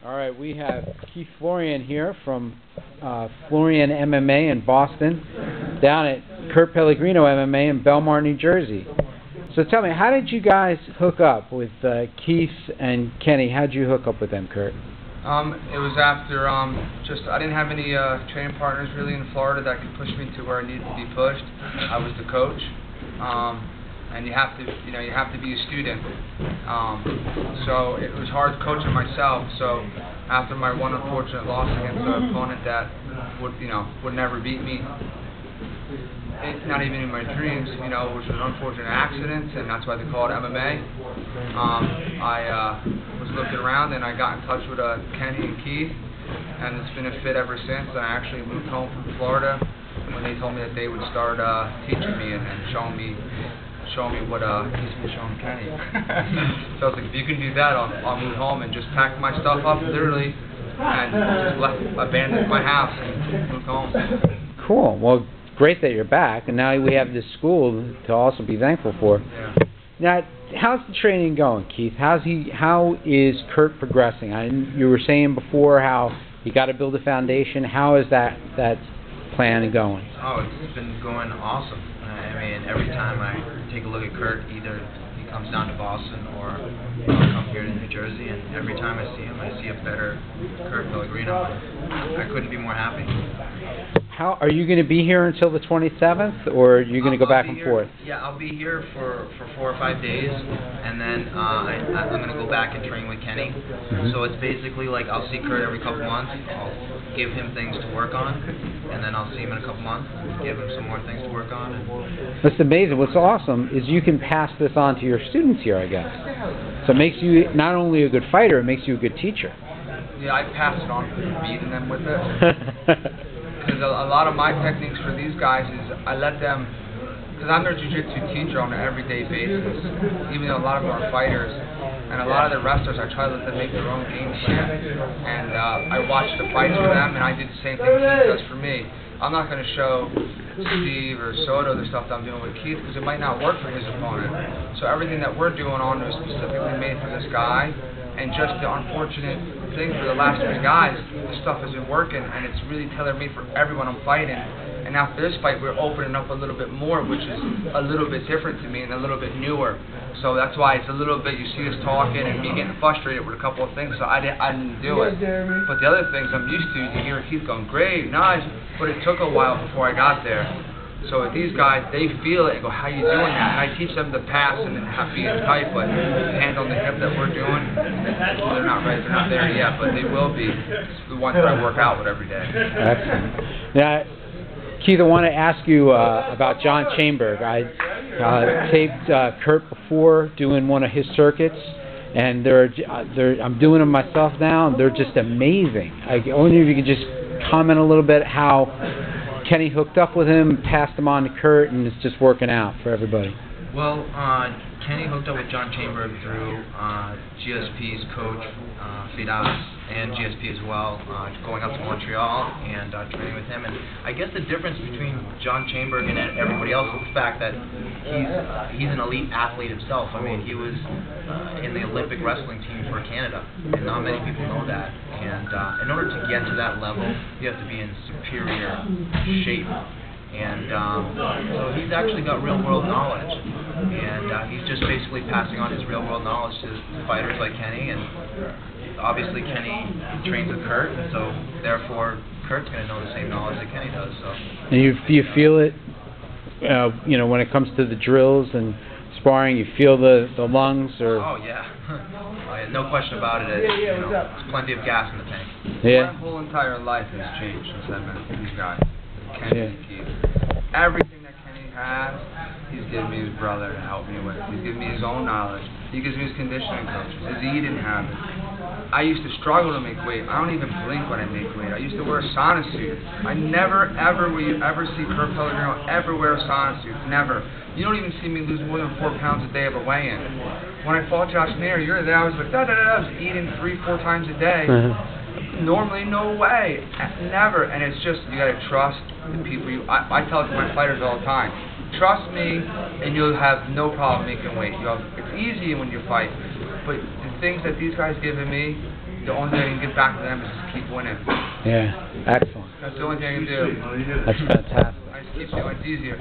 All right, we have Keith Florian here from Florian MMA in Boston, down at Kurt Pellegrino MMA in Belmar, New Jersey. So tell me, how did you guys hook up with Keith and Kenny? How did you hook up with them, Kurt? It was after I didn't have any training partners really in Florida that could push me to where I needed to be pushed. I was the coach. And you have to be a student. So it was hard coaching myself. So after my one unfortunate loss against an opponent that would never beat me, not even in my dreams, which was an unfortunate accident, and that's why they call it MMA. I was looking around and I got in touch with Kenny and Keith, and it's been a fit ever since. I actually moved home from Florida when they told me that they would start teaching me and showing me what he's been showing Kenny. So I was like, if you can do that, I'll move home and just pack my stuff up, literally, and just abandon my house and move home. Cool. Well, great that you're back, and now we have this school to also be thankful for. Yeah. Now, how's the training going, Keith? How is Kurt progressing? You were saying before how you got to build a foundation. How is that plan going? Oh, it's been going awesome. I mean, every time I take a look at Kurt, either he comes down to Boston or come here to New Jersey, and every time I see him, I see a better Kurt Pellegrino. I couldn't be more happy. How are you going to be here until the 27th, or are you going to go back and forth? Yeah, I'll be here for 4 or 5 days, and then I'm going to go back and train with Kenny. So it's basically like I'll see Kurt every couple months. I'll give him things to work on, and then I'll see him in a couple months, give him some more things to work on. That's amazing. What's awesome is you can pass this on to your students here, I guess. So it makes you not only a good fighter, it makes you a good teacher. Yeah, I pass it on for beating them with it. Because a lot of my techniques for these guys is I let them, because I'm their jiu-jitsu teacher on an everyday basis, even though a lot of them are fighters, and a lot of the wrestlers, I try to let them make their own game plan, and I watch the fights for them, and I do the same thing Keith does for me. I'm not going to show Steve or Soto the stuff that I'm doing with Keith, because it might not work for his opponent. So everything that we're doing on is specifically made for this guy, and just the unfortunate thing for the last 3 guys, this stuff isn't working, and it's really tailor-made for everyone I'm fighting. And after this fight, we're opening up a little bit more, which is a little bit different to me and a little bit newer. So that's why it's a little bit, you see us talking and me getting frustrated with a couple of things, so I didn't do it. But the other things I'm used to, you hear Keith going, great, nice, but it took a while before I got there. So with these guys, they feel it and go, how you doing that? And I teach them to pass and then be tight, but the hand on the hip that we're doing, they're not ready, they're not there yet, but they will be the ones that I work out with every day. Excellent. Now, Keith, I want to ask you about John Chainberg. I taped Kurt before doing one of his circuits, and I'm doing them myself now, and they're just amazing. I wonder if you could just comment a little bit how Kenny hooked up with him, passed him on to Kurt, and it's just working out for everybody. Well, Kenny hooked up with John Chainberg through GSP's coach, Fidas, and GSP as well, going up to Montreal and training with him. And I guess the difference between John Chainberg and everybody else is the fact that he's an elite athlete himself. I mean, he was in the Olympic wrestling team for Canada, and not many people know that. And in order to get to that level, you have to be in superior shape. And so he's actually got real-world knowledge, and he's just basically passing on his real-world knowledge to fighters like Kenny, and obviously Kenny trains with Kurt, and so therefore Kurt's going to know the same knowledge that Kenny does. So. And do you feel it, when it comes to the drills and sparring, you feel the lungs? Or? Oh, yeah. No question about it. There's plenty of gas in the tank. Yeah. My whole entire life has changed since I met these guys. Kenny and Keith. Everything that Kenny has, he's given me his brother to help me with. He's given me his own knowledge. He gives me his conditioning coaches. His eating habits. I used to struggle to make weight. I don't even blink when I make weight. I used to wear a sauna suit. I never, ever, will you ever see Kurt Pellegrino ever wear a sauna suit. Never. You don't even see me lose more than 4 pounds a day of a weigh-in. When I fought Josh Nair, you were there, I was like, I was eating 3-4 times a day. Normally, no way. Never. And it's just, you gotta trust the people. I tell it to my fighters all the time. Trust me, and you'll have no problem making weight. It's easy when you fight, but the things that these guys giving me, the only thing I can give back to them is just keep winning. Yeah, excellent. That's the only thing I can do. That's fantastic. I just keep doing it. It's easier.